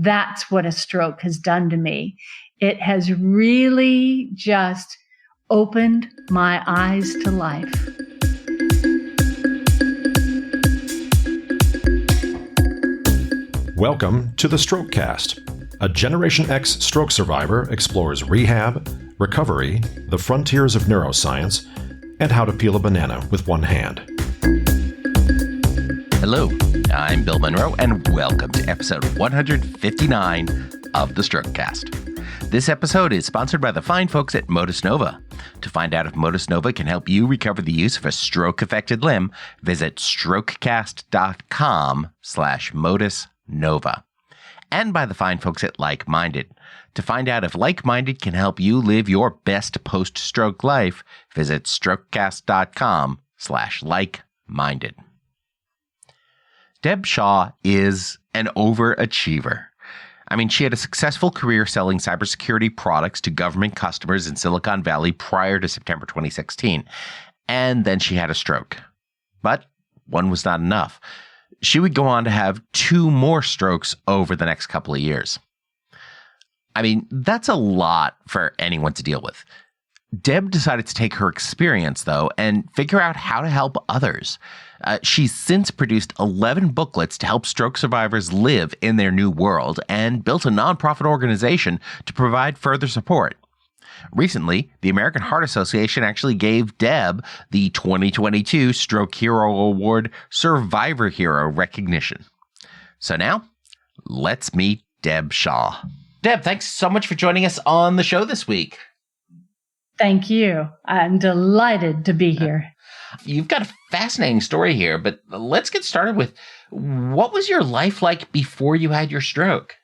That's what a stroke has done to me. It has really just opened my eyes to life. Welcome to the Strokecast. A Generation X stroke survivor explores rehab, recovery, the frontiers of neuroscience, and how to peel a banana with one hand. Hello, I'm Bill Monroe, and welcome to episode 159 of the Strokecast. This episode is sponsored by the fine folks at Modus Nova. To find out if Modus Nova can help you recover the use of a stroke-affected limb, visit strokecast.com/Modus Nova. And by the fine folks at Like-Minded. To find out if Like-Minded can help you live your best post-stroke life, visit strokecast.com/like-minded. Deb Shaw is an overachiever. I mean, she had a successful career selling cybersecurity products to government customers in Silicon Valley prior to September 2016. And then she had a stroke. But one was not enough. She would go on to have 2 more strokes over the next couple of years. I mean, that's a lot for anyone to deal with. Deb decided to take her experience, though, and figure out how to help others. She's since produced 11 booklets to help stroke survivors live in their new world and built a nonprofit organization to provide further support. Recently, the American Heart Association actually gave Deb the 2022 Stroke Hero Award Survivor Hero recognition. So now, let's meet Deb Shaw. Deb, thanks so much for joining us on the show this week. Thank you. I'm delighted to be here. You've got a fascinating story here, but let's get started with, what was your life like before you had your stroke?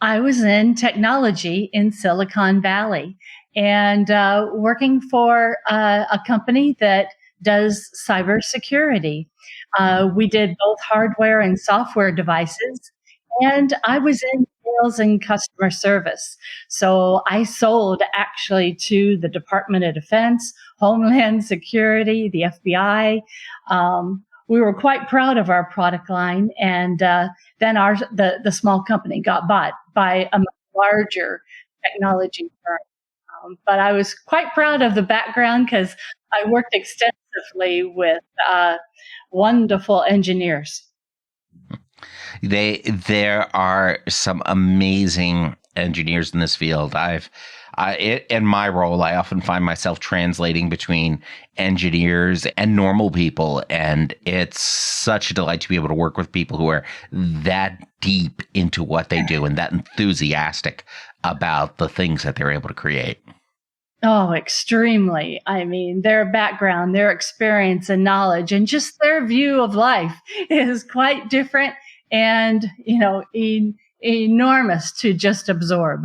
I was in technology in Silicon Valley and working for a company that does cybersecurity. We did both hardware and software devices, and I was in sales and customer service. So I sold actually to the Department of Defense, Homeland Security, the FBI. We were quite proud of our product line, and then the small company got bought by a much larger technology firm. But I was quite proud of the background because I worked extensively with wonderful engineers. There are some amazing engineers in this field. In my role, I often find myself translating between engineers and normal people, and it's such a delight to be able to work with people who are that deep into what they do and that enthusiastic about the things that they're able to create. Oh, extremely. I mean, their background, their experience and knowledge, and just their view of life is quite different and, enormous to just absorb.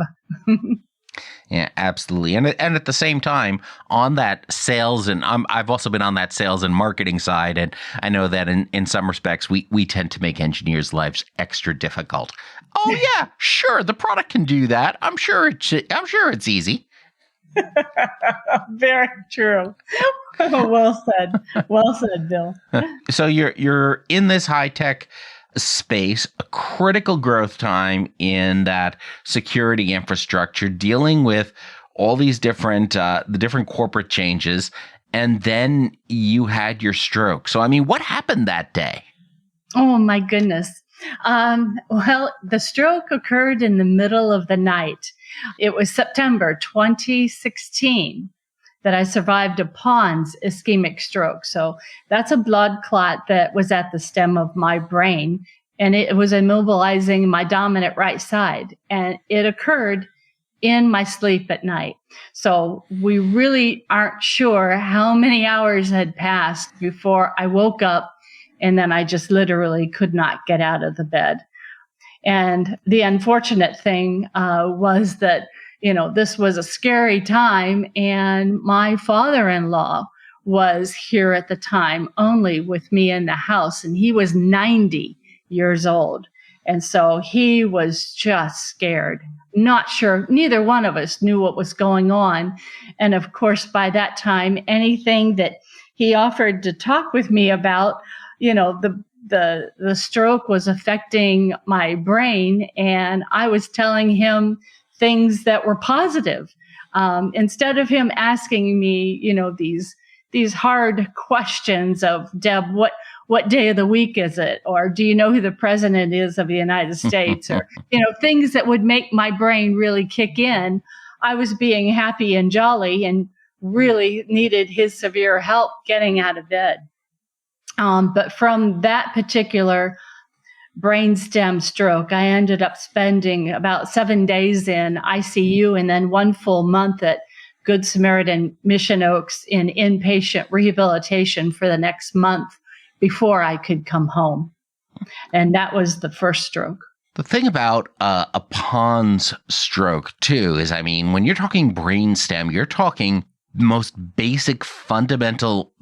Yeah, absolutely. And at the same time, on that sales, and I've also been on that sales and marketing side, and I know that in some respects, we tend to make engineers' lives extra difficult. Oh yeah, sure, the product can do that. I'm sure it's easy. Very true. Well said, Bill. So you're in this high tech space, a critical growth time in that security infrastructure, dealing with all these different the different corporate changes, and then you had your stroke. So I mean, what happened that day? Oh my goodness. Well, the stroke occurred in the middle of the night. It was September 2016 that I survived a Pons ischemic stroke. So that's a blood clot that was at the stem of my brain, and it was immobilizing my dominant right side. And it occurred in my sleep at night. So we really aren't sure how many hours had passed before I woke up, and then I just literally could not get out of the bed. And the unfortunate thing was that, this was a scary time, and my father-in-law was here at the time only with me in the house, and he was 90 years old. And so he was just scared, not sure. Neither one of us knew what was going on. And of course, by that time, anything that he offered to talk with me about, the the stroke was affecting my brain, and I was telling him things that were positive. Instead of him asking me, these hard questions of, Deb, what day of the week is it? Or do you know who the president is of the United States? Or, things that would make my brain really kick in. I was being happy and jolly and really needed his severe help getting out of bed. But from that particular brainstem stroke, I ended up spending about 7 days in ICU and then 1 full month at Good Samaritan Mission Oaks in inpatient rehabilitation for the next month before I could come home. And that was the first stroke. The thing about a Pons stroke, too, is, when you're talking brainstem, you're talking most basic fundamental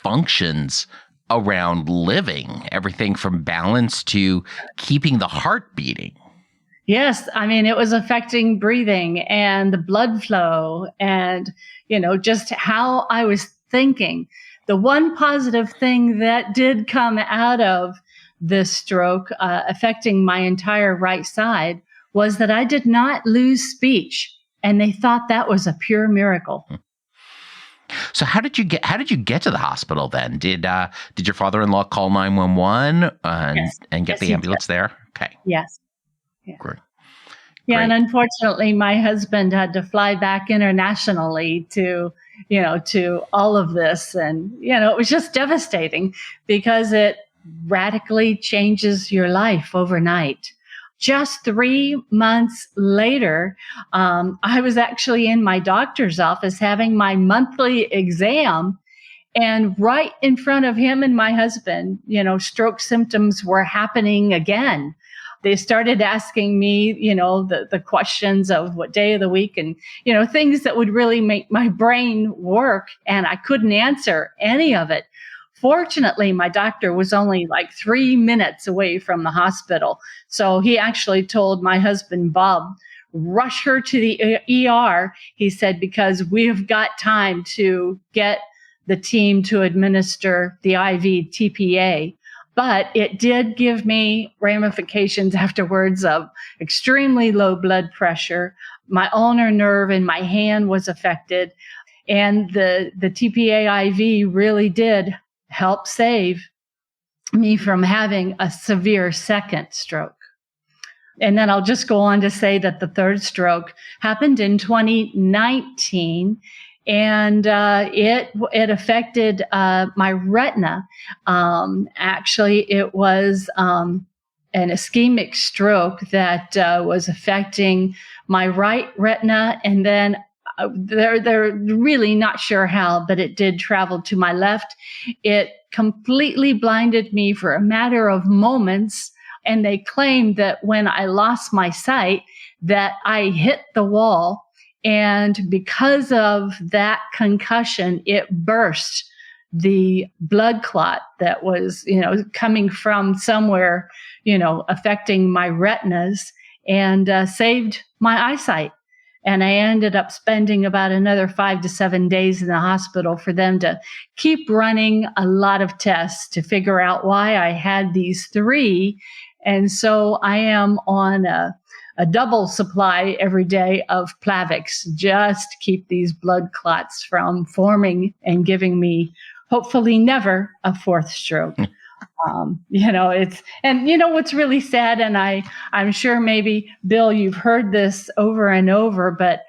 functions around living, everything from balance to keeping the heart beating. Yes. It was affecting breathing and the blood flow and, just how I was thinking. The one positive thing that did come out of this stroke affecting my entire right side was that I did not lose speech. And they thought that was a pure miracle. So how did you get to the hospital then? Did your father-in-law call 911 and get the ambulance there? Okay. Yes. Yeah. Great. Yeah, and unfortunately, my husband had to fly back internationally to all of this, and it was just devastating because it radically changes your life overnight. Just 3 months later, I was actually in my doctor's office having my monthly exam. And right in front of him and my husband, stroke symptoms were happening again. They started asking me, the questions of what day of the week and, things that would really make my brain work. And I couldn't answer any of it. Fortunately, my doctor was only like 3 minutes away from the hospital. So he actually told my husband, Bob, rush her to the ER, he said, because we've got time to get the team to administer the IV TPA. But it did give me ramifications afterwards of extremely low blood pressure. My ulnar nerve in my hand was affected. And the TPA IV really did help save me from having a severe second stroke. And then I'll just go on to say that the third stroke happened in 2019, and it affected my retina. Actually, it was an ischemic stroke that was affecting my right retina, and then they're really not sure how, but it did travel to my left. It completely blinded me for a matter of moments. And they claimed that when I lost my sight, that I hit the wall. And because of that concussion, it burst the blood clot that was, coming from somewhere, affecting my retinas, and saved my eyesight. And I ended up spending about another 5 to 7 days in the hospital for them to keep running a lot of tests to figure out why I had these three. And so I am on a double supply every day of Plavix just to keep these blood clots from forming and giving me, hopefully never, a fourth stroke. What's really sad, and I'm sure maybe, Bill, you've heard this over and over, but,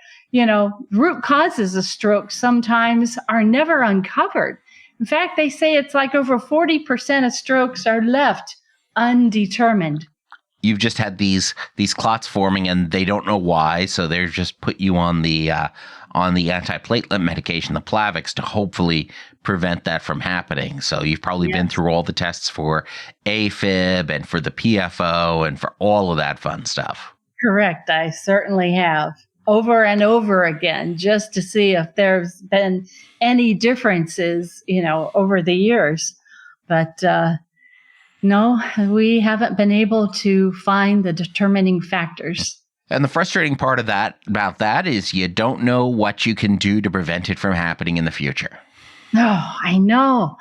root causes of stroke sometimes are never uncovered. In fact, they say it's like over 40% of strokes are left undetermined. You've just had these clots forming and they don't know why, so they're just put you on the antiplatelet medication, the Plavix, to hopefully prevent that from happening. So you've probably been through all the tests for AFib and for the PFO and for all of that fun stuff. Correct. I certainly have, over and over again, just to see if there's been any differences, over the years. But no, we haven't been able to find the determining factors. And the frustrating part about that is you don't know what you can do to prevent it from happening in the future. Oh, I know.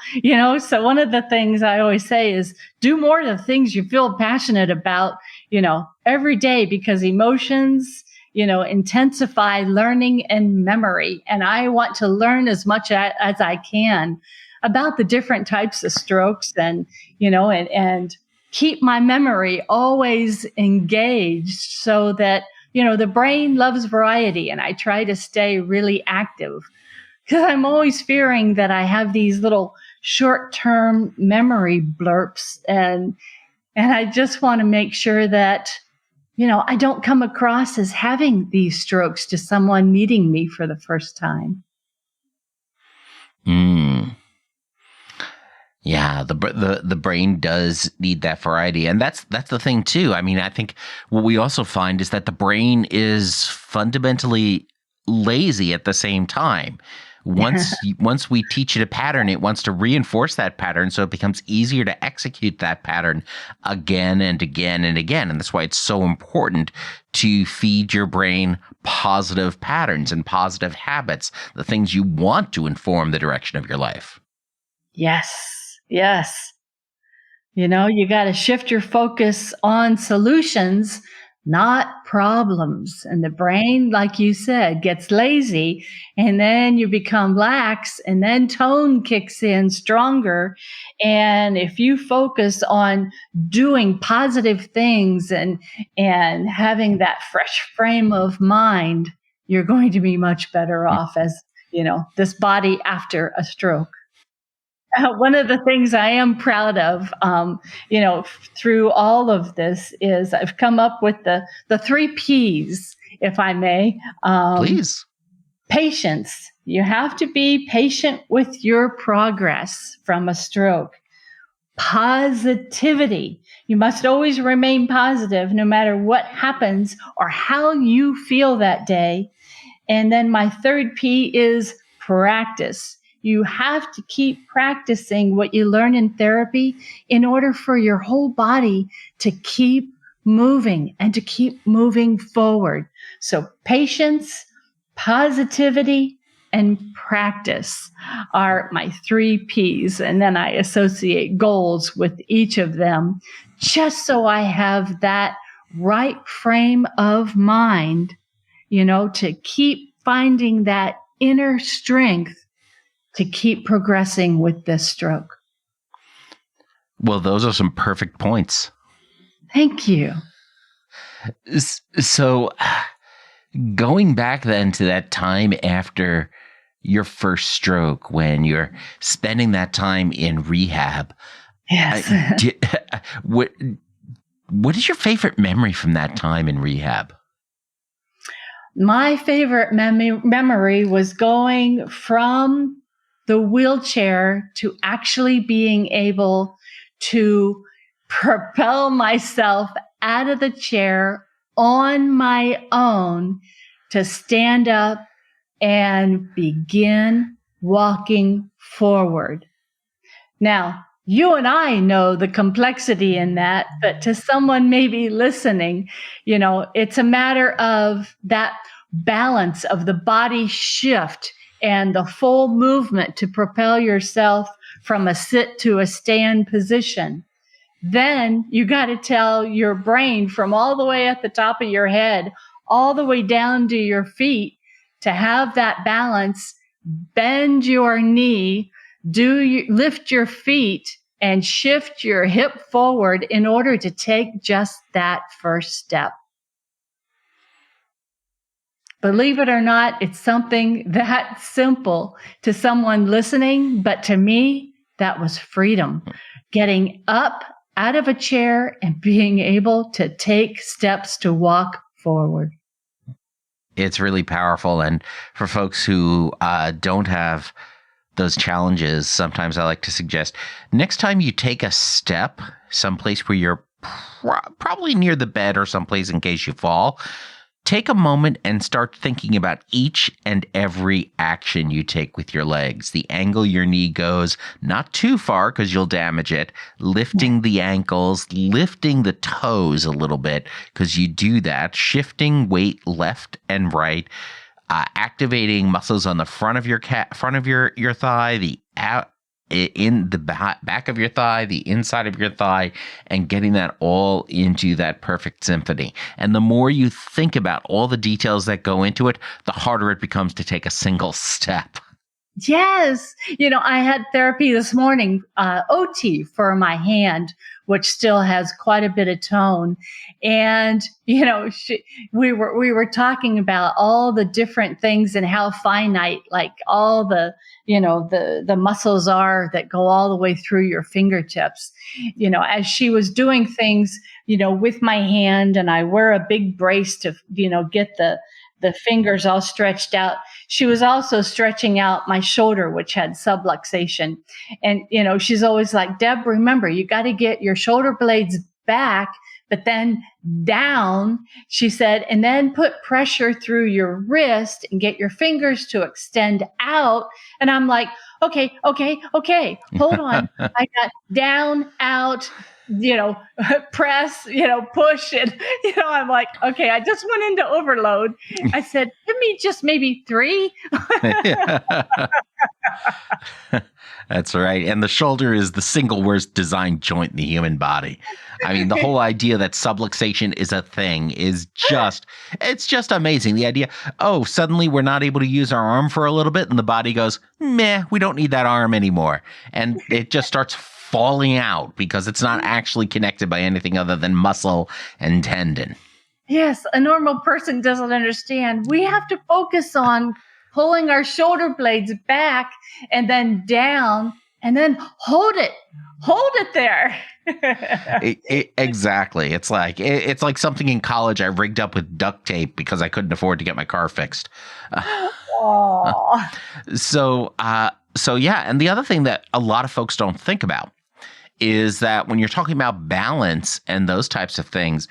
So one of the things I always say is do more of the things you feel passionate about, every day, because emotions, intensify learning and memory. And I want to learn as much as I can about the different types of strokes and keep my memory always engaged so that, the brain loves variety, and I try to stay really active. Because I'm always fearing that I have these little short-term memory blurps, and I just want to make sure that, I don't come across as having these strokes to someone meeting me for the first time. Yeah, the brain does need that variety, and that's the thing too. I mean, I think what we also find is that the brain is fundamentally lazy at the same time. Once we teach it a pattern, it wants to reinforce that pattern so it becomes easier to execute that pattern again and again and again. And that's why it's so important to feed your brain positive patterns and positive habits, the things you want to inform the direction of your life. Yes. You got to shift your focus on solutions, not problems. And the brain, like you said, gets lazy, and then you become lax, and then tone kicks in stronger. And if you focus on doing positive things and having that fresh frame of mind, you're going to be much better off as, this body after a stroke. One of the things I am proud of, through all of this is I've come up with the 3 Ps, if I may. Please. Patience. You have to be patient with your progress from a stroke. Positivity. You must always remain positive no matter what happens or how you feel that day. And then my 3rd P is practice. You have to keep practicing what you learn in therapy in order for your whole body to keep moving and to keep moving forward. So patience, positivity, and practice are my 3 Ps. And then I associate goals with each of them just so I have that right frame of mind, to keep finding that inner strength to keep progressing with this stroke. Well, those are some perfect points. Thank you. So going back then to that time after your first stroke, when you're spending that time in rehab, yes. What is your favorite memory from that time in rehab? My favorite memory was going from the wheelchair to actually being able to propel myself out of the chair on my own to stand up and begin walking forward. Now, you and I know the complexity in that, but to someone maybe listening, it's a matter of that balance of the body shift and the full movement to propel yourself from a sit to a stand position. Then you got to tell your brain from all the way at the top of your head, all the way down to your feet, to have that balance, bend your knee, lift your feet, and shift your hip forward in order to take just that first step. Believe it or not, it's something that simple to someone listening, but to me, that was freedom. Getting up out of a chair and being able to take steps to walk forward. It's really powerful. And for folks who don't have those challenges, sometimes I like to suggest next time you take a step someplace where you're probably near the bed or someplace in case you fall, take a moment and start thinking about each and every action you take with your legs. The angle your knee goes, not too far because you'll damage it, lifting the ankles, lifting the toes a little bit because you do that, shifting weight left and right, activating muscles on the front of your thigh, in the back of your thigh, the inside of your thigh, and getting that all into that perfect symphony. And the more you think about all the details that go into it, the harder it becomes to take a single step. Yes. I had therapy this morning, OT for my hand, which still has quite a bit of tone. And, we were talking about all the different things and how finite, like all the muscles are that go all the way through your fingertips. As she was doing things, with my hand, and I wear a big brace to, get the fingers all stretched out. She was also stretching out my shoulder, which had subluxation. And, she's always like, Deb, remember, you got to get your shoulder blades back, but then down, she said, and then put pressure through your wrist and get your fingers to extend out. And I'm like, okay, hold on. I got down, out, press, push it. I'm like, okay, I just went into overload. I said, give me just maybe 3. That's right. And the shoulder is the single worst designed joint in the human body. I mean, the whole idea that subluxation is a thing is it's just amazing. The idea, suddenly we're not able to use our arm for a little bit, and the body goes, meh, we don't need that arm anymore. And it just starts falling out because it's not actually connected by anything other than muscle and tendon. Yes, a normal person doesn't understand. We have to focus on pulling our shoulder blades back and then down and then hold it there. Exactly. It's like something in college I rigged up with duct tape because I couldn't afford to get my car fixed. So yeah. And the other thing that a lot of folks don't think about is that when you're talking about balance and those types of things,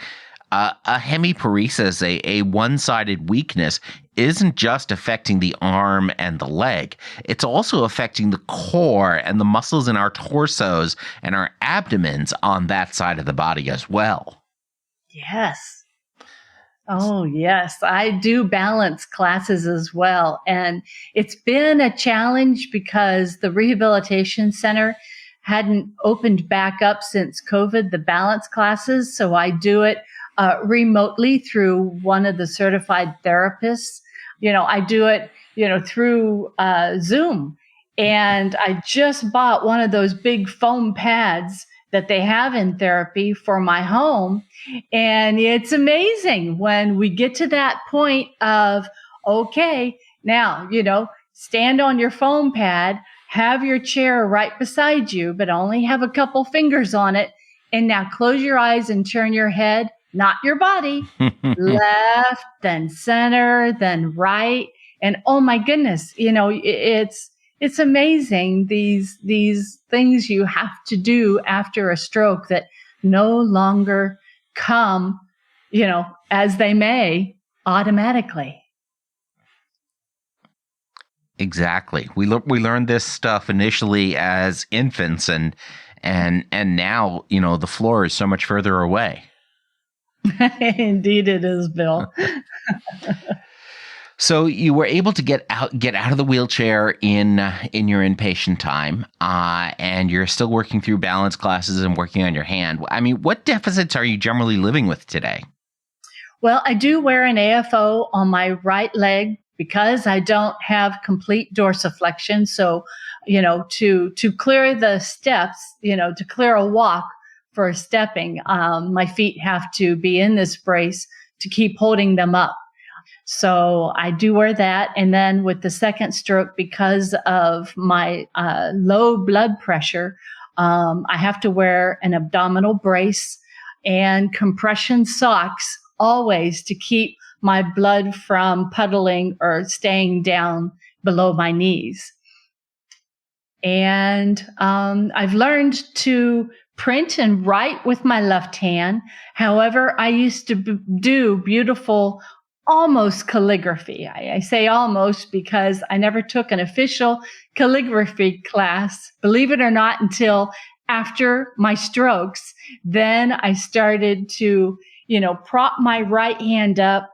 a hemiparesis, a one-sided weakness, isn't just affecting the arm and the leg. It's also affecting the core and the muscles in our torsos and our abdomens on that side of the body as well. Yes. Oh, yes. I do balance classes as well. And it's been a challenge because the rehabilitation center hadn't opened back up since COVID, the balance classes. So I do it remotely through one of the certified therapists. I do it, through Zoom. And I just bought one of those big foam pads that they have in therapy for my home. And it's amazing when we get to that point of, okay, now, stand on your foam pad, have your chair right beside you, but only have a couple fingers on it. And now close your eyes and turn your head, not your body, left, then center, then right. And oh my goodness, it's amazing these things you have to do after a stroke that no longer come, as they may automatically. Exactly. We learned this stuff initially as infants, and now, the floor is so much further away. Indeed it is, Bill. So you were able to get out of the wheelchair in your inpatient time, and you're still working through balance classes and working on your hand. I mean, what deficits are you generally living with today? Well, I do wear an AFO on my right leg because I don't have complete dorsiflexion. So, to clear the steps, to clear a walk for stepping, my feet have to be in this brace to keep holding them up. So I do wear that. And then with the second stroke, because of my low blood pressure, I have to wear an abdominal brace and compression socks always to keep my blood from puddling or staying down below my knees. And I've learned to print and write with my left hand. However, I used to do beautiful almost calligraphy. I say almost because I never took an official calligraphy class, believe it or not, until after my strokes. Then I started to, prop my right hand up,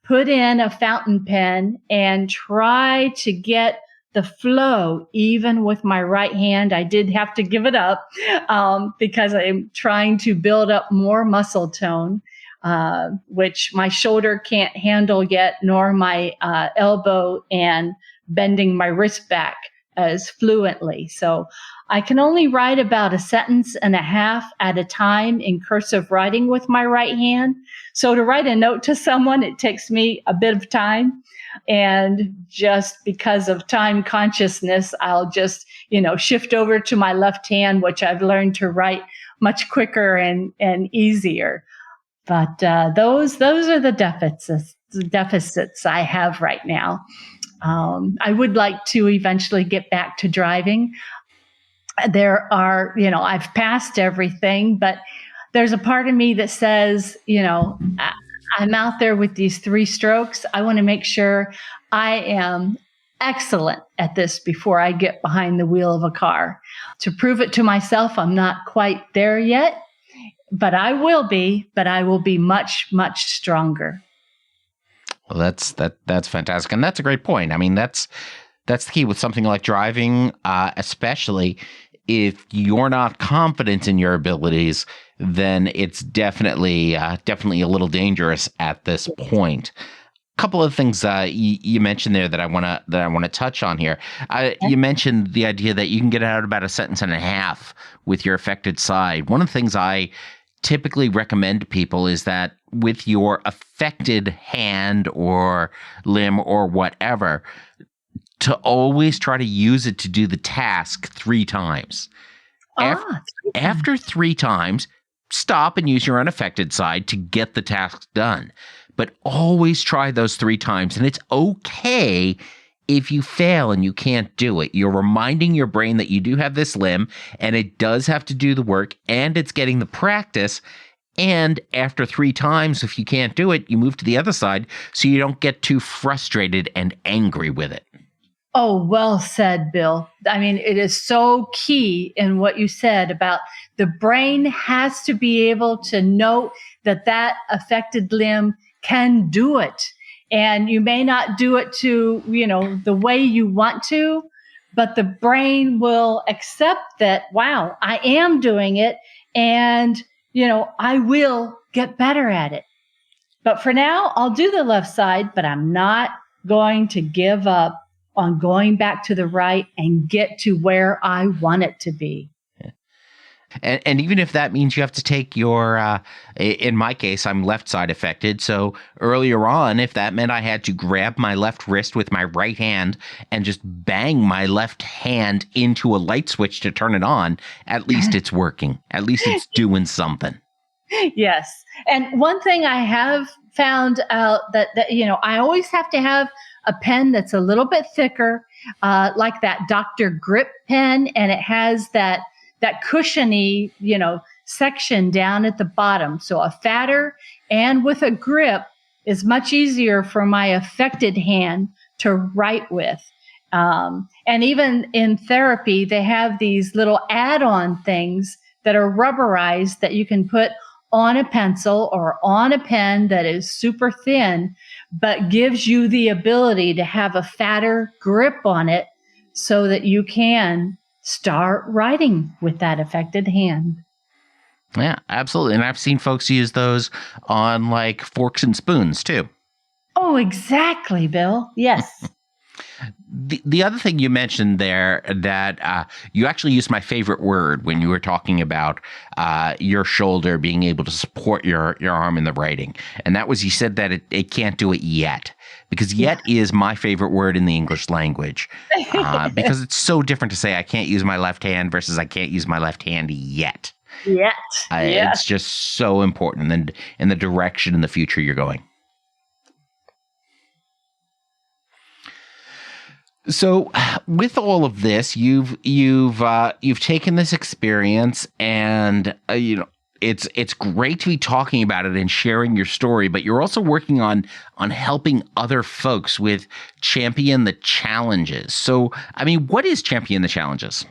put in a fountain pen and try to get the flow even with my right hand. I did have to give it up because I'm trying to build up more muscle tone, which my shoulder can't handle yet, nor my elbow and bending my wrist back as fluently. So I can only write about a sentence and a half at a time in cursive writing with my right hand. So to write a note to someone, it takes me a bit of time. And just because of time consciousness, I'll just, shift over to my left hand, which I've learned to write much quicker and easier. But those are the deficits I have right now. I would like to eventually get back to driving. There are, I've passed everything, but there's a part of me that says, I'm out there with these 3 strokes. I want to make sure I am excellent at this before I get behind the wheel of a car. To prove it to myself, I'm not quite there yet, but I will be much, much stronger. Well, that's fantastic. And that's a great point. I mean, that's the key with something like driving, especially if you're not confident in your abilities, then it's definitely a little dangerous at this point. A couple of things you mentioned there that I want to touch on here. You mentioned the idea that you can get out about a sentence and a half with your affected side. One of the things I typically recommend to people is that with your affected hand or limb or whatever, to always try to use it to do the task 3 times. After 3 times, stop and use your unaffected side to get the task done. But always try those 3 times. And it's okay if you fail and you can't do it. You're reminding your brain that you do have this limb and it does have to do the work and it's getting the practice. And after 3 times, if you can't do it, you move to the other side so you don't get too frustrated and angry with it. Oh, well said, Bill. I mean, it is so key in what you said about the brain has to be able to know that affected limb can do it. And you may not do it to, the way you want to, but the brain will accept that, wow, I am doing it. And, I will get better at it. But for now, I'll do the left side, but I'm not going to give up on going back to the right and get to where I want it to be. And even if that means you have to take your, in my case, I'm left side affected. So earlier on, if that meant I had to grab my left wrist with my right hand and just bang my left hand into a light switch to turn it on, at least it's working. At least it's doing something. Yes. And one thing I have found out that I always have to have a pen that's a little bit thicker, like that Dr. Grip pen, and it has that cushiony, section down at the bottom. So a fatter and with a grip is much easier for my affected hand to write with. And even in therapy, they have these little add-on things that are rubberized that you can put on a pencil or on a pen that is super thin, but gives you the ability to have a fatter grip on it so that you can start writing with that affected hand. Yeah, absolutely. And I've seen folks use those on like forks and spoons too. Oh, exactly, Bill. Yes. The other thing you mentioned there that you actually used my favorite word when you were talking about your shoulder being able to support your arm in the writing. And that was, you said that it can't do it yet, because yet is my favorite word in the English language because it's so different to say I can't use my left hand versus I can't use my left hand yet. Yet. It's just so important in the direction in the future you're going. So with all of this, you've taken this experience, and it's great to be talking about it and sharing your story. But you're also working on helping other folks with Champion the Challenges. So, I mean, what is Champion the Challenges?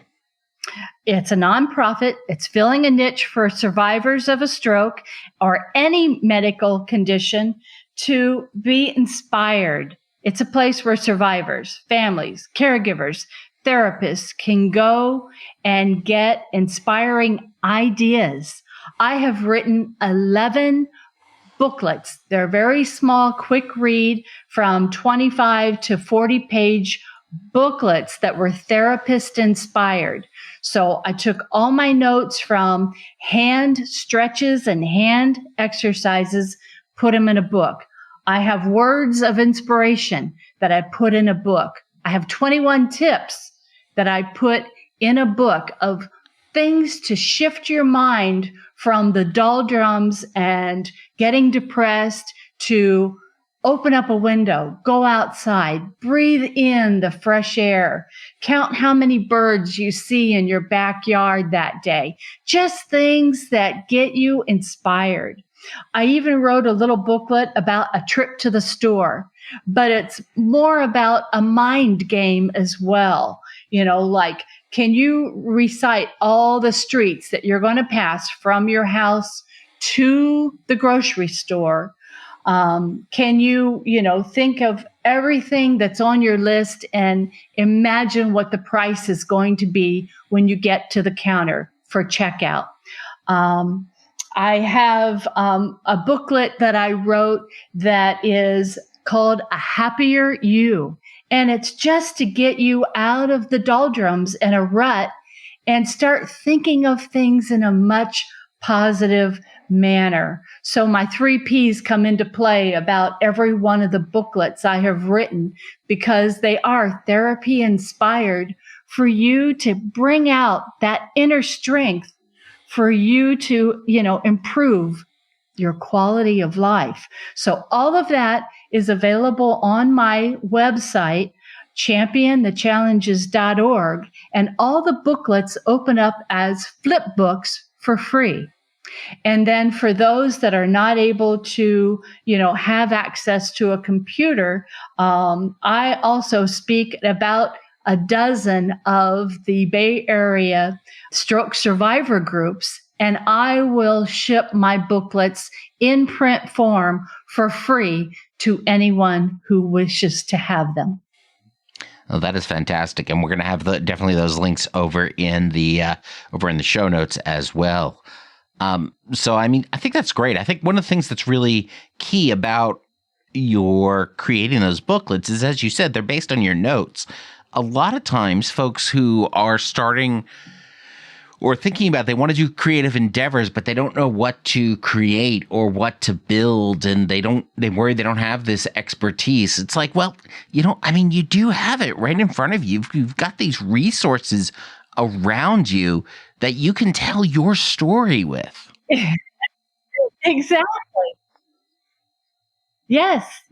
It's a nonprofit. It's filling a niche for survivors of a stroke or any medical condition to be inspired. It's a place where survivors, families, caregivers, therapists can go and get inspiring ideas. I have written 11 booklets. They're very small, quick read from 25 to 40 page booklets that were therapist inspired. So I took all my notes from hand stretches and hand exercises, put them in a book. I have words of inspiration that I put in a book. I have 21 tips that I put in a book of things to shift your mind from the doldrums and getting depressed to open up a window, go outside, breathe in the fresh air, count how many birds you see in your backyard that day. Just things that get you inspired. I even wrote a little booklet about a trip to the store, but it's more about a mind game as well. Like, can you recite all the streets that you're going to pass from your house to the grocery store? Can you, think of everything that's on your list and imagine what the price is going to be when you get to the counter for checkout? I have a booklet that I wrote that is called A Happier You. And it's just to get you out of the doldrums and a rut and start thinking of things in a much positive manner. So my 3 Ps come into play about every one of the booklets I have written because they are therapy inspired for you to bring out that inner strength, for you to, improve your quality of life. So all of that is available on my website, championthechallenges.org, and all the booklets open up as flip books for free. And then for those that are not able to, have access to a computer, I also speak at about a dozen of the Bay Area stroke survivor groups, and I will ship my booklets in print form for free to anyone who wishes to have them. Oh, that is fantastic, and we're going to have definitely those links over in the show notes as well. So, I think that's great. I think one of the things that's really key about your creating those booklets is, as you said, they're based on your notes. A lot of times, folks who are starting or thinking about, they want to do creative endeavors, but they don't know what to create or what to build, and they worry they don't have this expertise. It's like, well, you do have it right in front of you. You've got these resources around you that you can tell your story with. Exactly. Yes.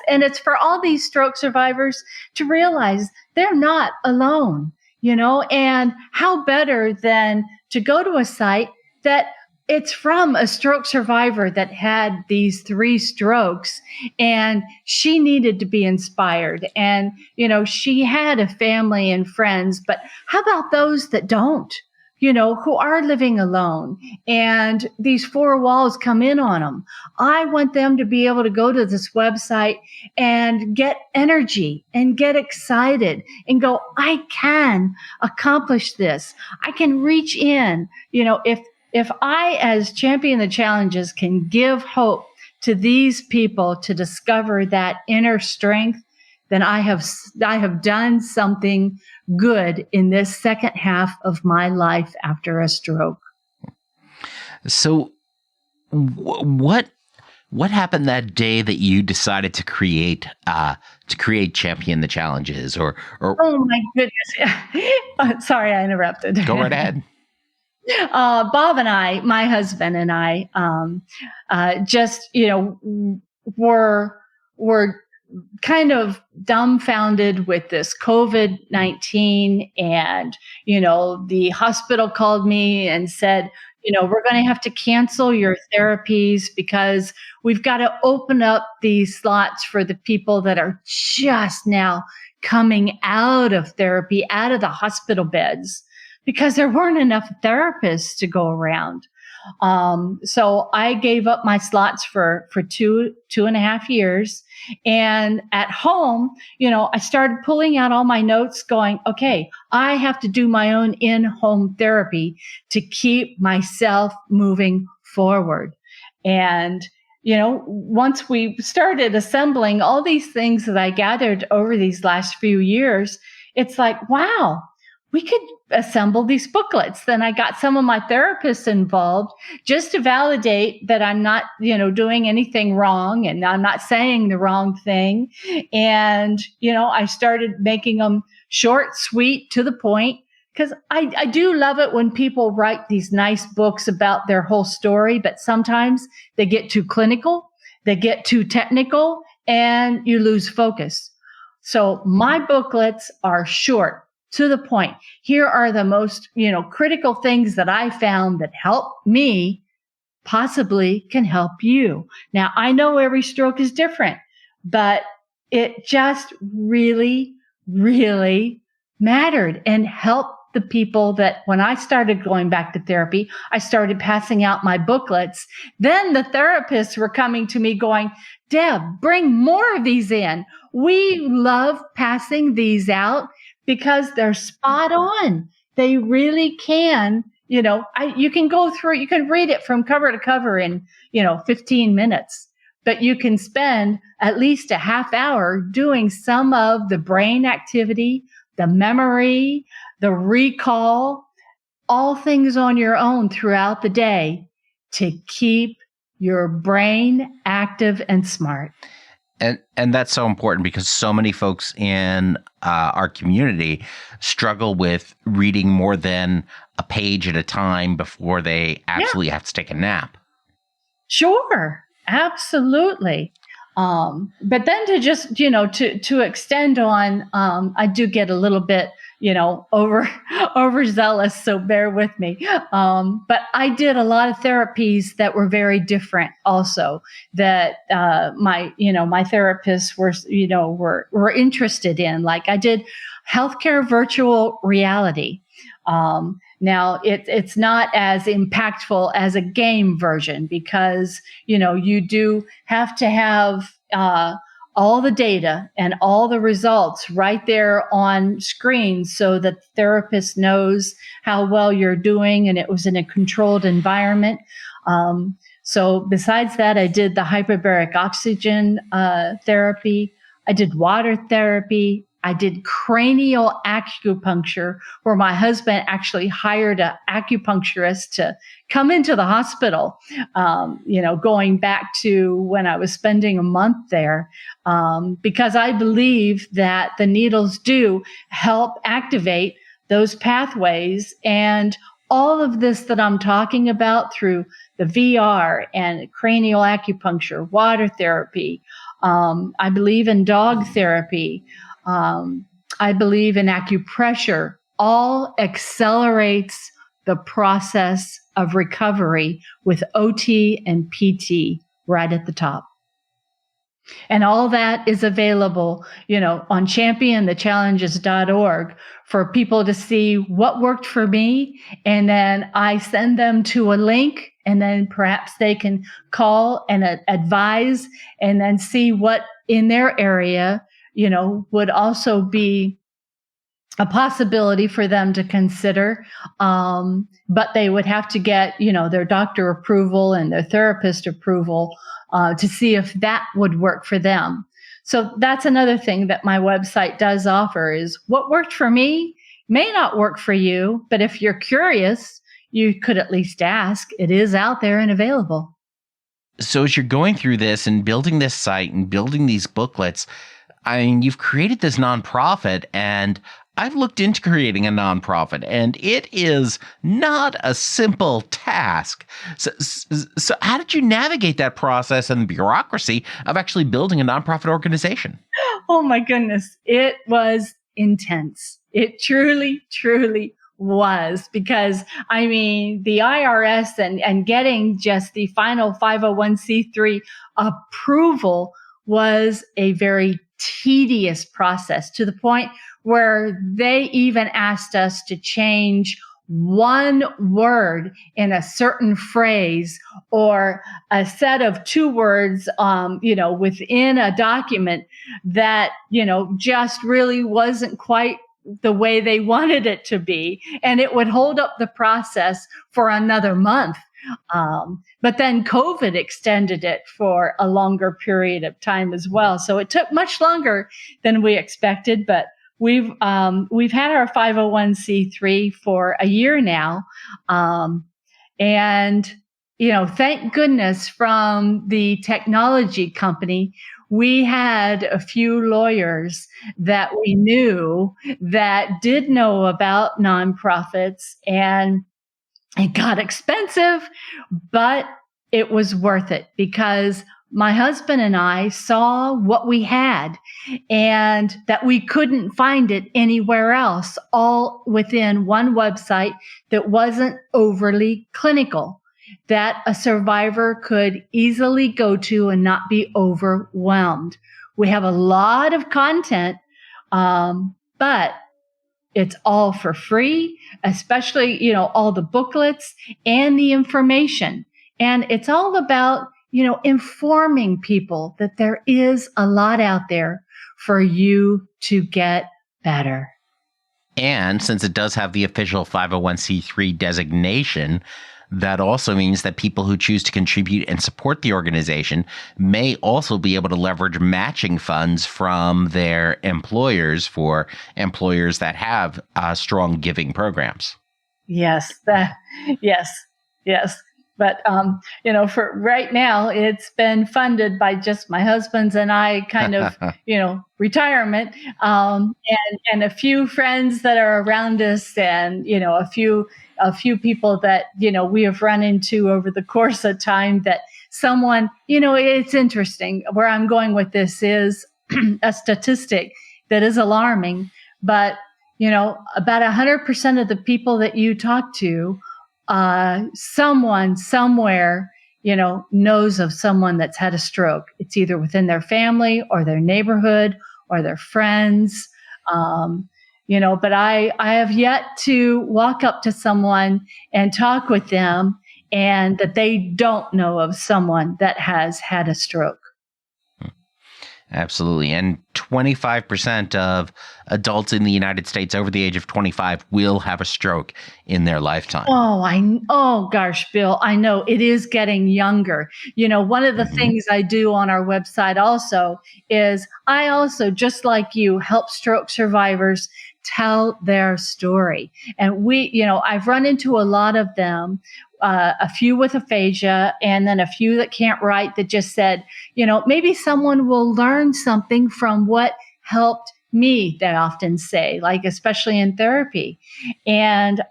And it's for all these stroke survivors to realize they're not alone, and how better than to go to a site that it's from a stroke survivor that had these 3 strokes and she needed to be inspired. And, she had a family and friends, but how about those that don't? Who are living alone and these 4 walls come in on them. I want them to be able to go to this website and get energy and get excited and go, I can accomplish this. I can reach in. If I, as Champion the Challenges, can give hope to these people to discover that inner strength, then I have done something good in this second half of my life after a stroke. So what happened that day that you decided to create Champion the Challenges or Oh my goodness. Sorry, I interrupted. Go right ahead. Bob and I, my husband and I, just, were kind of dumbfounded with this COVID-19. And, the hospital called me and said, we're going to have to cancel your therapies because we've got to open up these slots for the people that are just now coming out of therapy, out of the hospital beds, because there weren't enough therapists to go around. So I gave up my slots for 2.5 years. And at home, I started pulling out all my notes going, okay, I have to do my own in-home therapy to keep myself moving forward. And, once we started assembling all these things that I gathered over these last few years, it's like, wow, we could assemble these booklets. Then I got some of my therapists involved just to validate that I'm not, doing anything wrong and I'm not saying the wrong thing. And, I started making them short, sweet, to the point, because I do love it when people write these nice books about their whole story, but sometimes they get too clinical, they get too technical, and you lose focus. So my booklets are short, to the point. Here are the most, critical things that I found that help me, possibly can help you. Now, I know every stroke is different, but it just really, really mattered and helped the people that when I started going back to therapy, I started passing out my booklets. Then the therapists were coming to me going, Deb, bring more of these in. We love passing these out because they're spot on. They really can, you can go through, you can read it from cover to cover in, 15 minutes, but you can spend at least a half hour doing some of the brain activity, the memory, the recall, all things on your own throughout the day to keep your brain active and smart. And that's so important because so many folks in our community struggle with reading more than a page at a time before they actually have to take a nap. Sure, absolutely. But then to just, to extend on, I do get a little bit, overzealous, so bear with me. But I did a lot of therapies that were very different also that, my therapists were interested in. Like I did healthcare virtual reality. Now it's not as impactful as a game version because, you do have to have, all the data and all the results right there on screen so that the therapist knows how well you're doing and it was in a controlled environment. So besides that, I did the hyperbaric oxygen therapy. I did water therapy. I did cranial acupuncture, where my husband actually hired an acupuncturist to come into the hospital, going back to when I was spending a month there, because I believe that the needles do help activate those pathways. And all of this that I'm talking about through the VR and cranial acupuncture, water therapy, I believe in dog therapy, I believe in acupressure, all accelerates the process of recovery with OT and PT right at the top. And all that is available, on championthechallenges.org for people to see what worked for me. And then I send them to a link, and then perhaps they can call and advise and then see what in their area would also be a possibility for them to consider. But they would have to get, their doctor approval and their therapist approval to see if that would work for them. So that's another thing that my website does offer is what worked for me may not work for you, but if you're curious, you could at least ask. It is out there and available. So as you're going through this and building this site and building these booklets, you've created this nonprofit, and I've looked into creating a nonprofit, and it is not a simple task. So how did you navigate that process and the bureaucracy of actually building a nonprofit organization? Oh my goodness. It was intense. It truly, truly was, because the IRS and getting just the final 501c3 approval was a very tedious process, to the point where they even asked us to change one word in a certain phrase or a set of 2 words, within a document that, just really wasn't quite the way they wanted it to be. And it would hold up the process for another month. But then COVID extended it for a longer period of time as well. So it took much longer than we expected, but we've had our 501c3 for a year now. And, thank goodness from the technology company, we had a few lawyers that we knew that did know about nonprofits, and it got expensive, but it was worth it because my husband and I saw what we had and that we couldn't find it anywhere else, all within one website that wasn't overly clinical, that a survivor could easily go to and not be overwhelmed. We have a lot of content, but it's all for free, especially, all the booklets and the information. And it's all about, informing people that there is a lot out there for you to get better. And since it does have the official 501c3 designation, that also means that people who choose to contribute and support the organization may also be able to leverage matching funds from their employers for employers that have strong giving programs. Yes. But, for right now, it's been funded by just my husband's and I kind of, retirement, and a few friends that are around us and, a few people that, we have run into over the course of time that someone, it's interesting. Where I'm going with this is a statistic that is alarming, but, about 100% of the people that you talk to, someone somewhere, knows of someone that's had a stroke. It's either within their family or their neighborhood or their friends. But I have yet to walk up to someone and talk with them and that they don't know of someone that has had a stroke. Absolutely. And 25% of adults in the United States over the age of 25 will have a stroke in their lifetime. Oh gosh, Bill, I know it is getting younger. One of the things I do on our website also is I also, just like you, help stroke survivors tell their story. And I've run into a lot of them, a few with aphasia, and then a few that can't write that just said, maybe someone will learn something from what helped me, they often say, like, especially in therapy. And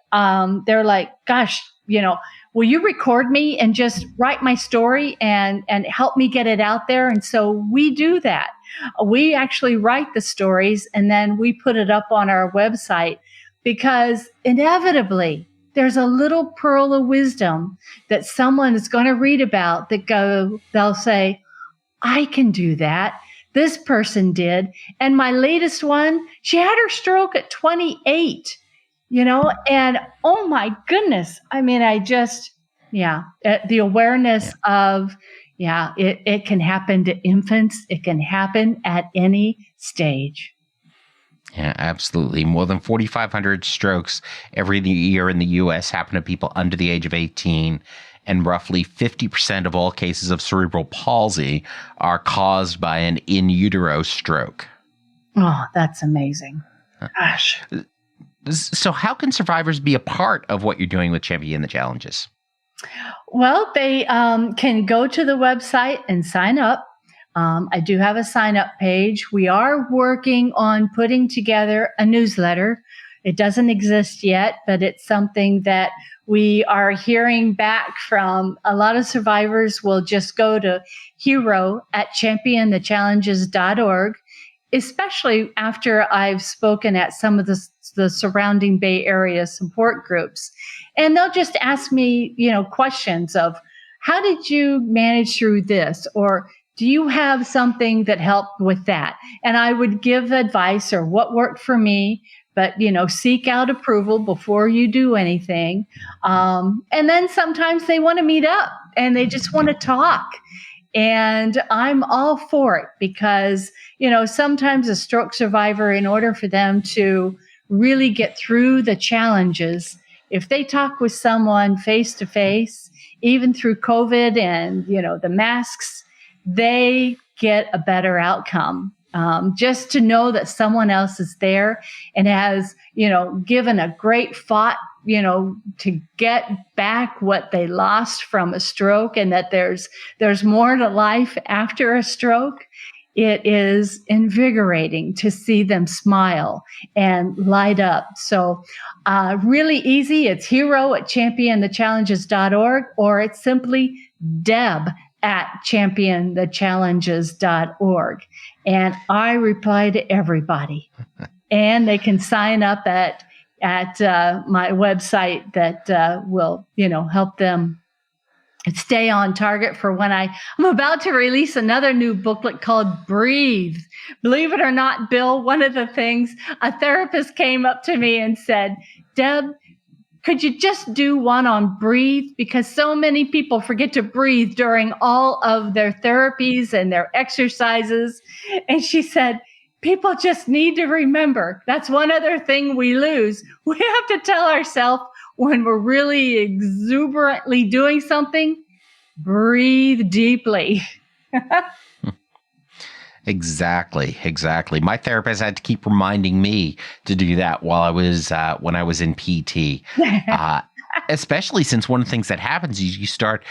they're like, gosh, will you record me and just write my story and help me get it out there? And so we do that. We actually write the stories and then we put it up on our website because inevitably there's a little pearl of wisdom that someone is going to read about they'll say, I can do that. This person did. And my latest one, she had her stroke at 28, and oh my goodness. I mean, the awareness of, it can happen to infants. It can happen at any stage. Yeah, absolutely. More than 4,500 strokes every year in the U.S. happen to people under the age of 18. And roughly 50% of all cases of cerebral palsy are caused by an in utero stroke. Oh, that's amazing. Gosh. So how can survivors be a part of what you're doing with Champion the Challenges? Well, they can go to the website and sign up. I do have a sign up page. We are working on putting together a newsletter. It doesn't exist yet, but it's something that we are hearing back from. A lot of survivors will just go to hero@championthechallenges.org, especially after I've spoken at some of the surrounding Bay Area support groups. And they'll just ask me, questions of, how did you manage through this? Or do you have something that helped with that? And I would give advice or what worked for me. but, seek out approval before you do anything. And then sometimes they want to meet up and they just want to talk. And I'm all for it because, sometimes a stroke survivor, in order for them to really get through the challenges, if they talk with someone face to face, even through COVID and, the masks, they get a better outcome. Just to know that someone else is there and has, given a great fight, to get back what they lost from a stroke, and that there's more to life after a stroke. It is invigorating to see them smile and light up. So really easy. It's hero@championthechallenges.org, or it's simply deb@championthechallenges.org. And I reply to everybody. And they can sign up at my website that will, help them stay on target for when I'm about to release another new booklet called Breathe. Believe it or not, Bill, one of the things, a therapist came up to me and said, Deb, could you just do one on breathe? Because so many people forget to breathe during all of their therapies and their exercises. And she said, people just need to remember, that's one other thing we lose. We have to tell ourselves when we're really exuberantly doing something, breathe deeply. Exactly. My therapist had to keep reminding me to do that while I was when I was in PT, especially since one of the things that happens is you start,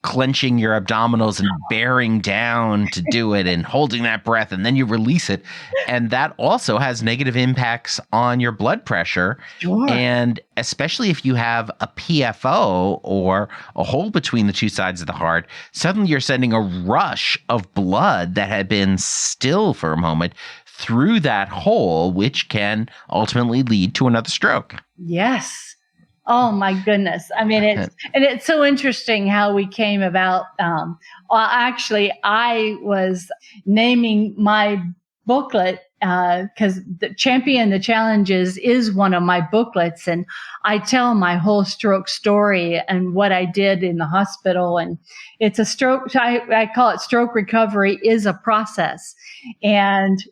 clenching your abdominals and bearing down to do it and holding that breath, and then you release it. And that also has negative impacts on your blood pressure. Sure. And especially if you have a PFO or a hole between the two sides of the heart, suddenly you're sending a rush of blood that had been still for a moment through that hole, which can ultimately lead to another stroke. Yes. Oh my goodness. I mean, it's so interesting how we came about. Actually, I was naming my booklet because the Champion the Challenges is one of my booklets, and I tell my whole stroke story and what I did in the hospital. And it's a stroke. I call it Stroke Recovery is a Process, and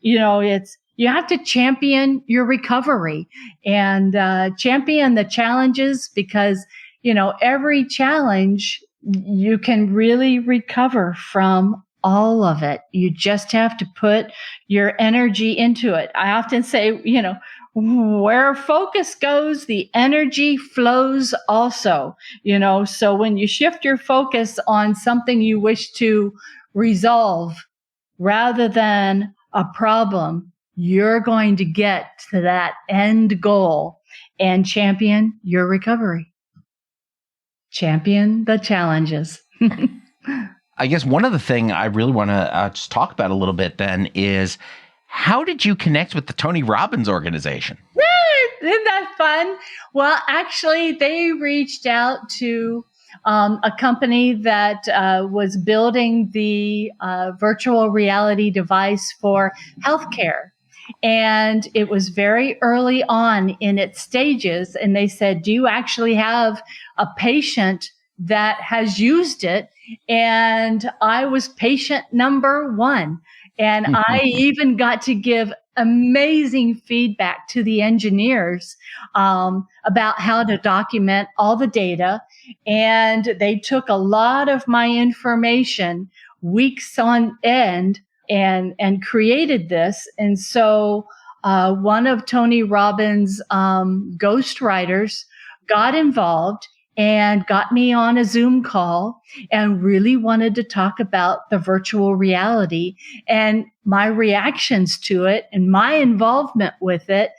you have to champion your recovery and champion the challenges because, every challenge you can really recover from all of it. You just have to put your energy into it. I often say, where focus goes, the energy flows also, so when you shift your focus on something you wish to resolve rather than a problem, you're going to get to that end goal and champion your recovery. Champion the challenges. I guess one of the things I really want to just talk about a little bit then is, how did you connect with the Tony Robbins organization? Isn't that fun? Well, actually, they reached out to a company that was building the virtual reality device for healthcare. And it was very early on in its stages. And they said, do you actually have a patient that has used it? And I was patient number one. And I even got to give amazing feedback to the engineers about how to document all the data. And they took a lot of my information, weeks on end, and created this. And so one of Tony Robbins' ghostwriters got involved and got me on a Zoom call and really wanted to talk about the virtual reality and my reactions to it and my involvement with it.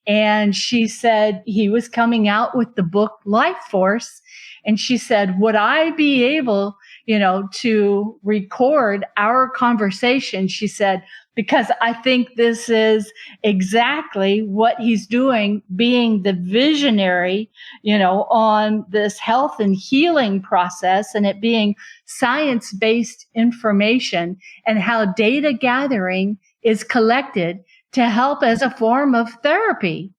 And she said he was coming out with the book Life Force. And she said, would I be able, to record our conversation? She said, because I think this is exactly what he's doing, being the visionary, on this health and healing process, and it being science-based information and how data gathering is collected to help as a form of therapy.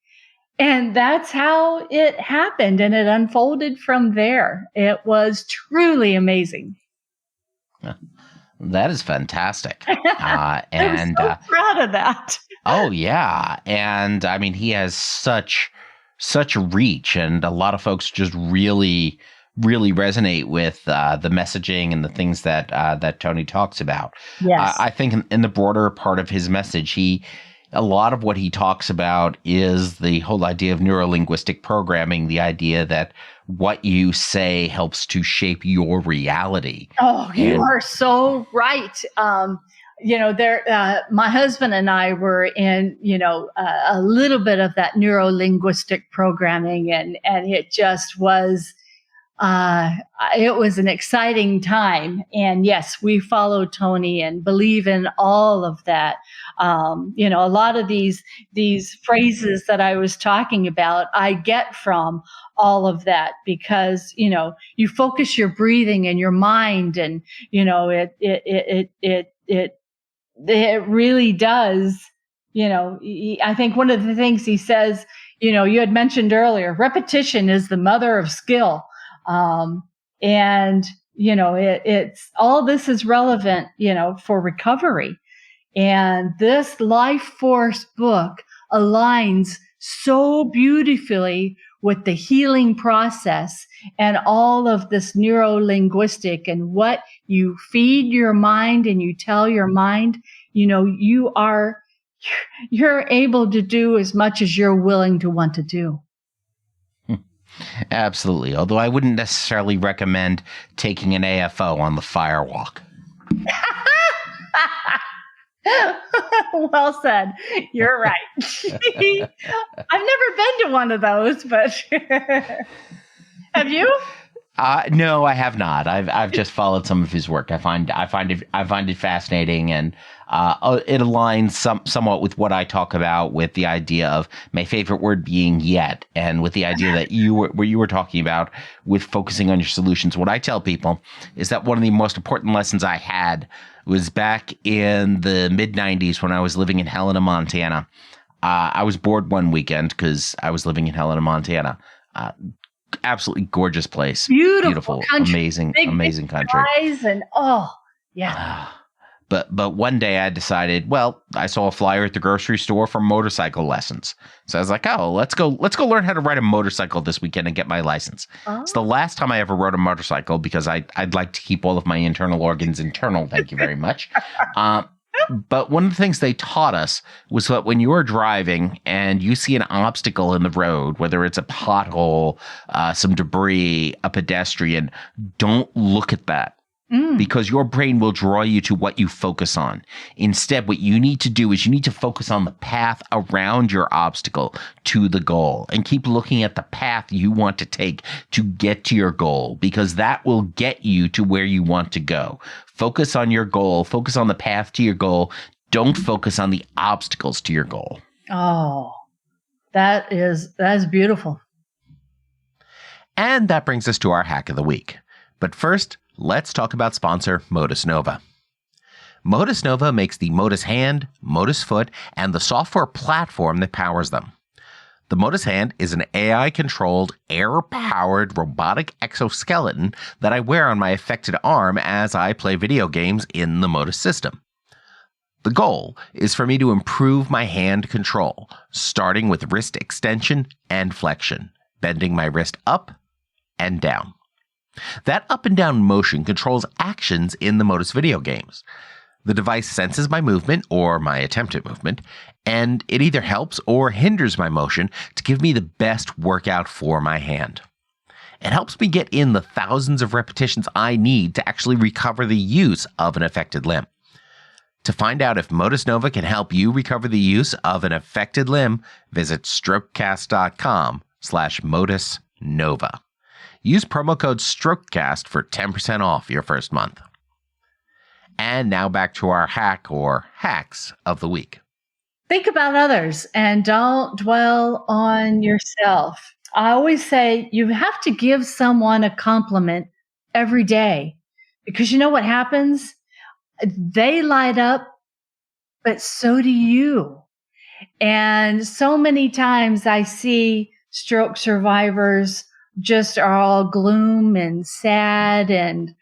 And that's how it happened. And it unfolded from there. It was truly amazing. That is fantastic. I'm so proud of that. Oh, yeah. And I mean, he has such reach, and a lot of folks just really resonate with the messaging and the things that Tony talks about. Yes. I think in the broader part of his message, a lot of what he talks about is the whole idea of neurolinguistic programming, the idea that what you say helps to shape your reality. Oh, you are so right. My husband and I were in, a little bit of that neurolinguistic programming, and it just was, it was an exciting time. And yes, we follow Tony and believe in all of that. A lot of these phrases that I was talking about, I get from all of that because, you focus your breathing and your mind, and, it really does. I think one of the things he says, you had mentioned earlier, repetition is the mother of skill. It's all this is relevant, for recovery. And this Life Force book aligns so beautifully with the healing process and all of this neuro-linguistic, and what you feed your mind and you tell your mind, you're able to do as much as you're willing to want to do. Absolutely. Although I wouldn't necessarily recommend taking an AFO on the firewalk. Well said. You're right. I've never been to one of those, but have you? No, I have not. I've just followed some of his work. I find it fascinating, and it aligns somewhat with what I talk about, with the idea of my favorite word being yet, and with the idea that you were talking about with focusing on your solutions. What I tell people is that one of the most important lessons I had was back in the mid-'90s when I was living in Helena, Montana. I was bored one weekend because I was living in Helena, Montana. Absolutely gorgeous place. Beautiful country. Amazing country. And yeah. But one day I decided, well, I saw a flyer at the grocery store for motorcycle lessons. So I was like, oh, let's go learn how to ride a motorcycle this weekend and get my license. Oh. It's the last time I ever rode a motorcycle because I'd like to keep all of my internal organs internal. Thank you very much. But one of the things they taught us was that when you're driving and you see an obstacle in the road, whether it's a pothole, some debris, a pedestrian, don't look at that. Because your brain will draw you to what you focus on. Instead, what you need to do is you need to focus on the path around your obstacle to the goal, and keep looking at the path you want to take to get to your goal, because that will get you to where you want to go. Focus on your goal. Focus on the path to your goal. Don't focus on the obstacles to your goal. Oh, that is beautiful. And that brings us to our hack of the week. But first, let's talk about sponsor Modus Nova. Modus Nova makes the Modus Hand, Modus Foot, and the software platform that powers them. The Modus Hand is an AI-controlled, air-powered robotic exoskeleton that I wear on my affected arm as I play video games in the Modus system. The goal is for me to improve my hand control, starting with wrist extension and flexion, bending my wrist up and down. That up and down motion controls actions in the Modus video games. The device senses my movement or my attempted movement, and it either helps or hinders my motion to give me the best workout for my hand. It helps me get in the thousands of repetitions I need to actually recover the use of an affected limb. To find out if Modus Nova can help you recover the use of an affected limb, visit strokecast.com/Modus Nova. Use promo code STROKECAST for 10% off your first month. And now back to our hack or hacks of the week. Think about others and don't dwell on yourself. I always say you have to give someone a compliment every day, because you know what happens? They light up, but so do you. And so many times I see stroke survivors just are all gloom and sad and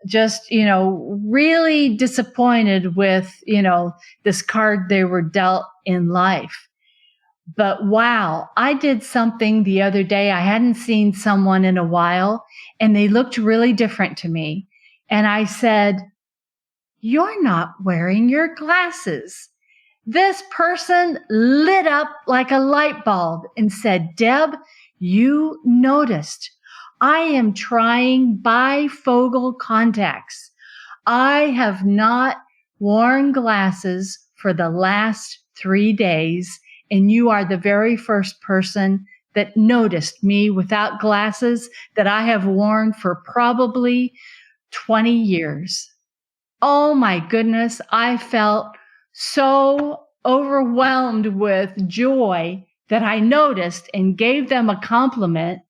just, really disappointed with, this card they were dealt in life. But wow, I did something the other day. I hadn't seen someone in a while and they looked really different to me. And I said, "You're not wearing your glasses." This person lit up like a light bulb and said, "Deb, you noticed. I am trying bifocal contacts. I have not worn glasses for the last 3 days, and you are the very first person that noticed me without glasses that I have worn for probably 20 years." Oh my goodness, I felt so overwhelmed with joy that I noticed and gave them a compliment,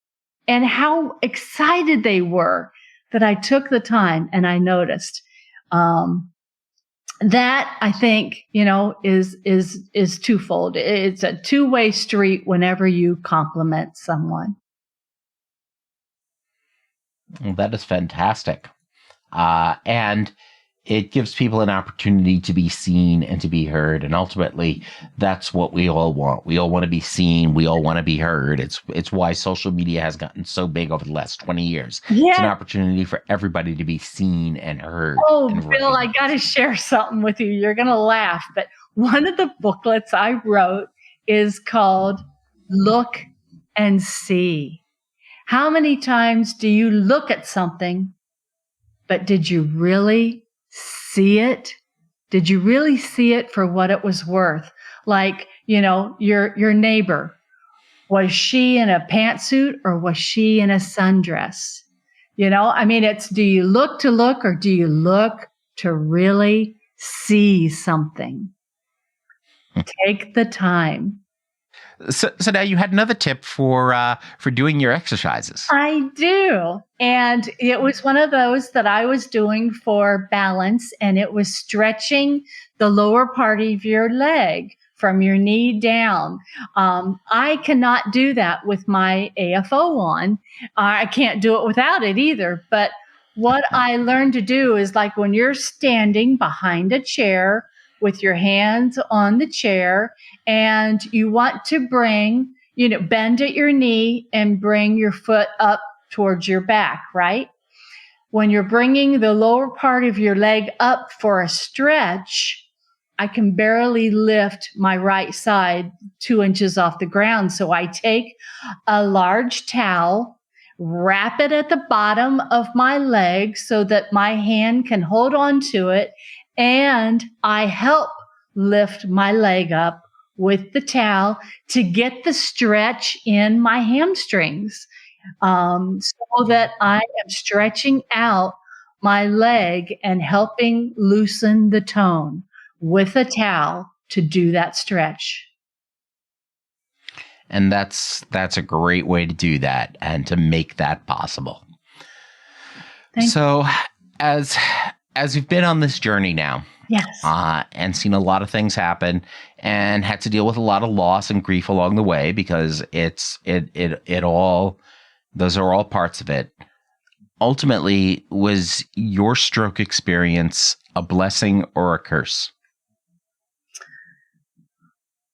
and how excited they were that I took the time and I noticed. That I think, is twofold. It's a two-way street whenever you compliment someone. Well, that is fantastic. And it gives people an opportunity to be seen and to be heard. And ultimately, that's what we all want. We all want to be seen. We all want to be heard. It's why social media has gotten so big over the last 20 years. Yeah. It's an opportunity for everybody to be seen and heard. Oh, and Bill, I got to share something with you. You're going to laugh. But one of the booklets I wrote is called Look and See. How many times do you look at something, but did you really see it? Did you really see it for what it was worth? Like, your neighbor, was she in a pantsuit or was she in a sundress? It's, do you look to look or do you look to really see something? Take the time. So now you had another tip for doing your exercises. I do. And it was one of those that I was doing for balance, and it was stretching the lower part of your leg from your knee down. I cannot do that with my AFO on. I can't do it without it either. But what I learned to do is, like, when you're standing behind a chair with your hands on the chair and you want to bring, bend at your knee and bring your foot up towards your back, right? When you're bringing the lower part of your leg up for a stretch, I can barely lift my right side 2 inches off the ground. So I take a large towel, wrap it at the bottom of my leg so that my hand can hold on to it, and I help lift my leg up with the towel to get the stretch in my hamstrings, so that I am stretching out my leg and helping loosen the tone with a towel to do that stretch. And that's a great way to do that and to make that possible. So as we've been on this journey now, yes, and seen a lot of things happen and had to deal with a lot of loss and grief along the way, because those are all parts of it. Ultimately, was your stroke experience a blessing or a curse?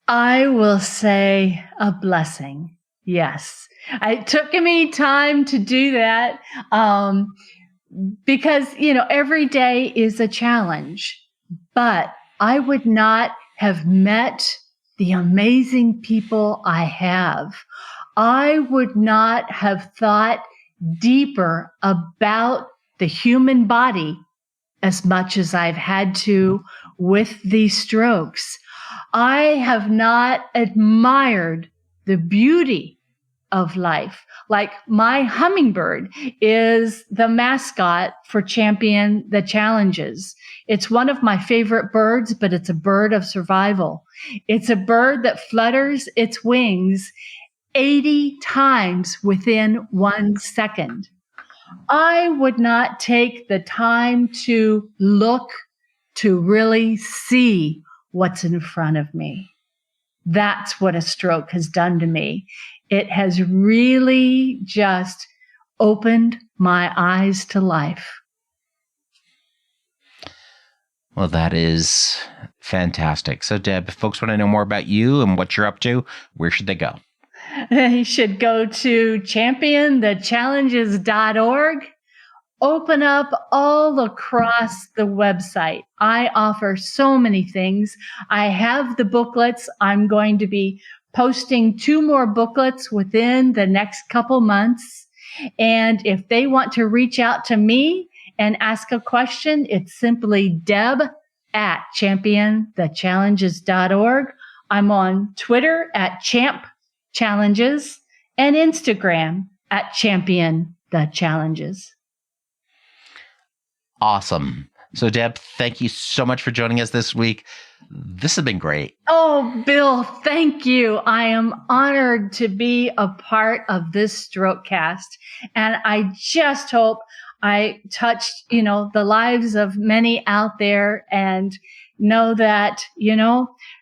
I will say a blessing. Yes. It took me time to do that, because, every day is a challenge, but I would not have met the amazing people I have. I would not have thought deeper about the human body as much as I've had to with these strokes. I have not admired the beauty of life. Like, my hummingbird is the mascot for Champion the Challenges. It's one of my favorite birds, but it's a bird of survival. It's a bird that flutters its wings 80 times within 1 second. I would not take the time to look to really see what's in front of me. That's what a stroke has done to me. It has really just opened my eyes to life. Well, that is fantastic. So, Deb, if folks want to know more about you and what you're up to, where should they go? They should go to championthechallenges.org. Open up all across the website. I offer so many things. I have the booklets. I'm going to be posting 2 more booklets within the next couple months. And if they want to reach out to me and ask a question, it's simply deb@championthechallenges.org. I'm on Twitter @champchallenges and Instagram @championthechallenges. Awesome. So, Deb, thank you so much for joining us this week. This has been great. Oh, Bill, thank you. I am honored to be a part of this Strokecast. And I just hope I touched, the lives of many out there, and know that,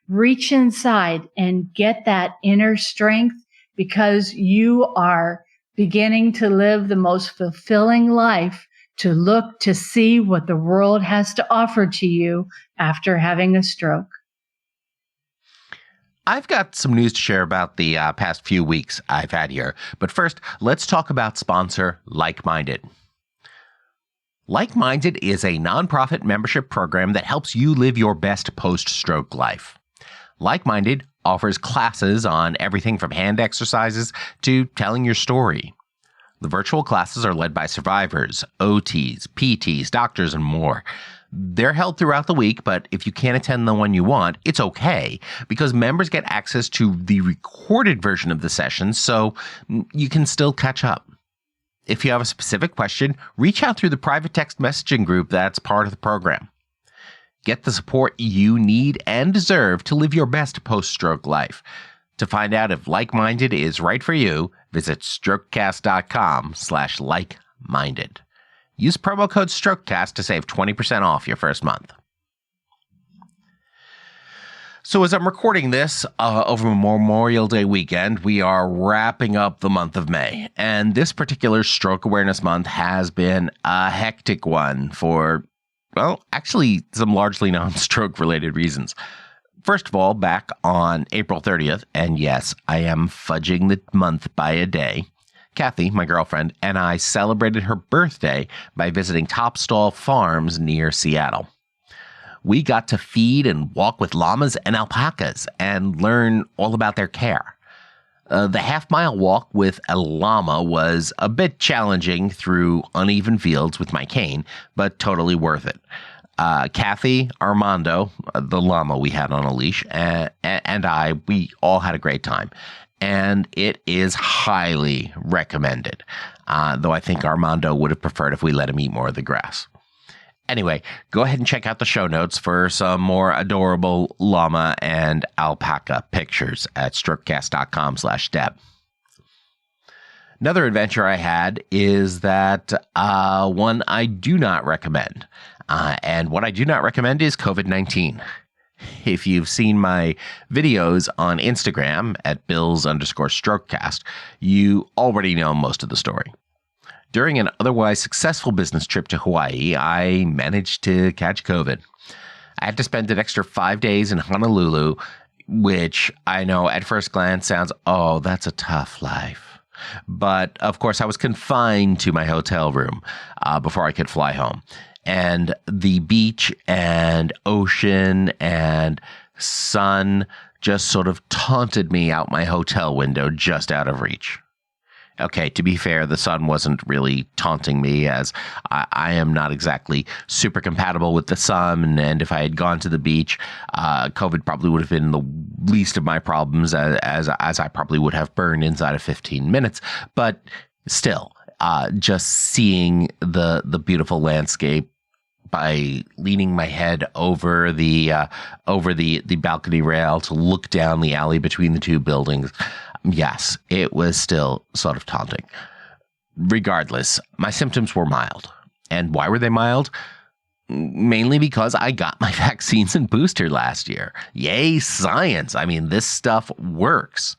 reach inside and get that inner strength, because you are beginning to live the most fulfilling life, to look to see what the world has to offer to you after having a stroke. I've got some news to share about the past few weeks I've had here. But first, let's talk about sponsor Like-Minded. Like-Minded is a nonprofit membership program that helps you live your best post-stroke life. Like-Minded offers classes on everything from hand exercises to telling your story. The virtual classes are led by survivors, OTs, PTs, doctors, and more. They're held throughout the week, but if you can't attend the one you want, it's okay, because members get access to the recorded version of the sessions, so you can still catch up. If you have a specific question, reach out through the private text messaging group that's part of the program. Get the support you need and deserve to live your best post-stroke life. To find out if Like-Minded is right for you, visit strokecast.com/like-minded. Use promo code STROKECAST to save 20% off your first month. So as I'm recording this over Memorial Day weekend, we are wrapping up the month of May. And this particular Stroke Awareness Month has been a hectic one for, actually some largely non-stroke related reasons. First of all, back on April 30th, and yes, I am fudging the month by a day, Kathy, my girlfriend, and I celebrated her birthday by visiting Topstall Farms near Seattle. We got to feed and walk with llamas and alpacas and learn all about their care. The half-mile walk with a llama was a bit challenging through uneven fields with my cane, but totally worth it. Kathy, Armando, the llama we had on a leash, and I, we all had a great time. And it is highly recommended, though I think Armando would have preferred if we let him eat more of the grass. Anyway, go ahead and check out the show notes for some more adorable llama and alpaca pictures at strokecast.com/Deb. Another adventure I had is that one I do not recommend. And what I do not recommend is COVID-19. If you've seen my videos on Instagram at Bills_Strokecast, you already know most of the story. During an otherwise successful business trip to Hawaii, I managed to catch COVID. I had to spend an extra 5 days in Honolulu, which I know at first glance sounds, oh, that's a tough life. But of course, I was confined to my hotel room before I could fly home. And the beach and ocean and sun just sort of taunted me out my hotel window, just out of reach. Okay, to be fair, the sun wasn't really taunting me, as I am not exactly super compatible with the sun, and if I had gone to the beach, COVID probably would have been the least of my problems, as I probably would have burned inside of 15 minutes. But still, just seeing the beautiful landscape by leaning my head over the balcony rail to look down the alley between the two buildings, yes, it was still sort of taunting. Regardless, my symptoms were mild. And why were they mild? mainly because I got my vaccines and booster last year. Yay, science. I mean, this stuff works.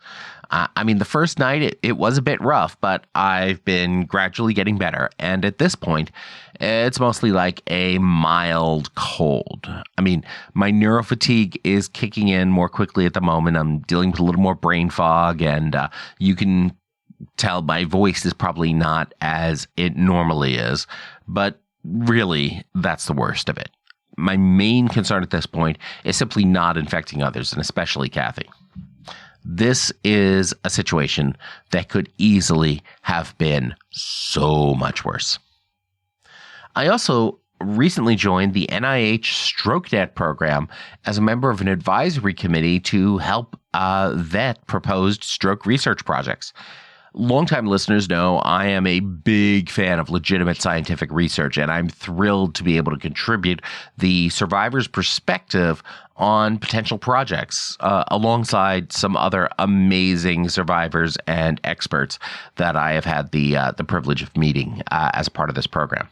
The first night it was a bit rough, but I've been gradually getting better. And at this point, it's mostly like a mild cold. My neurofatigue is kicking in more quickly at the moment. I'm dealing with a little more brain fog, and you can tell my voice is probably not as it normally is. But really, that's the worst of it. My main concern at this point is simply not infecting others, and especially Kathy. This is a situation that could easily have been so much worse. I also recently joined the NIH StrokeNet program as a member of an advisory committee to help vet proposed stroke research projects. Longtime listeners know I am a big fan of legitimate scientific research, and I'm thrilled to be able to contribute the survivor's perspective on potential projects alongside some other amazing survivors and experts that I have had the privilege of meeting as a part of this program.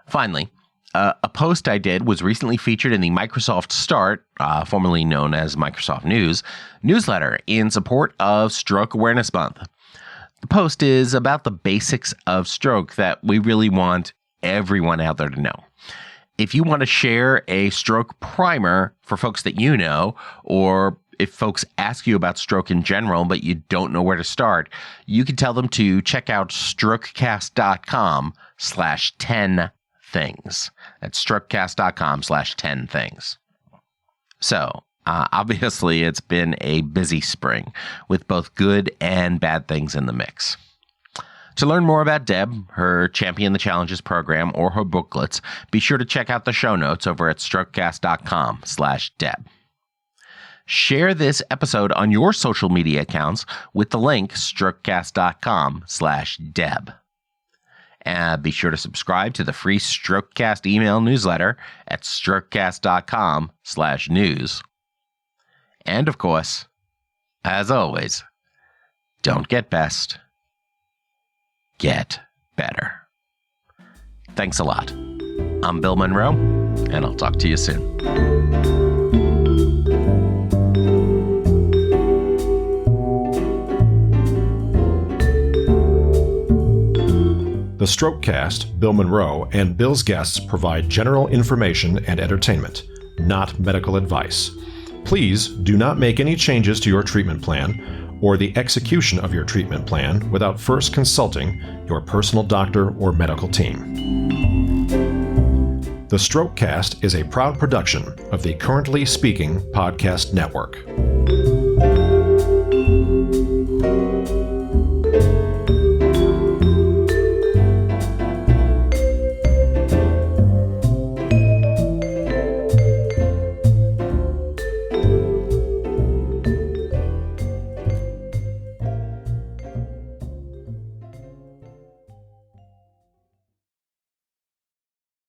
Finally, a post I did was recently featured in the Microsoft Start, formerly known as Microsoft News, newsletter in support of Stroke Awareness Month. The post is about the basics of stroke that we really want everyone out there to know. If you want to share a stroke primer for folks that you know, or if folks ask you about stroke in general, but you don't know where to start, you can tell them to check out strokecast.com/10things. That's strokecast.com/10things. So, obviously, it's been a busy spring with both good and bad things in the mix. To learn more about Deb, her Champion the Challenges program, or her booklets, be sure to check out the show notes over at strokecast.com/Deb. Share this episode on your social media accounts with the link strokecast.com/Deb. And be sure to subscribe to the free Strokecast email newsletter at strokecast.com/news. And of course, as always, don't get best. Get better. Thanks a lot. I'm Bill Monroe, and I'll talk to you soon. The Strokecast, Bill Monroe, and Bill's guests provide general information and entertainment, not medical advice. Please do not make any changes to your treatment plan or the execution of your treatment plan without first consulting your personal doctor or medical team. The Strokecast is a proud production of the Currently Speaking Podcast Network.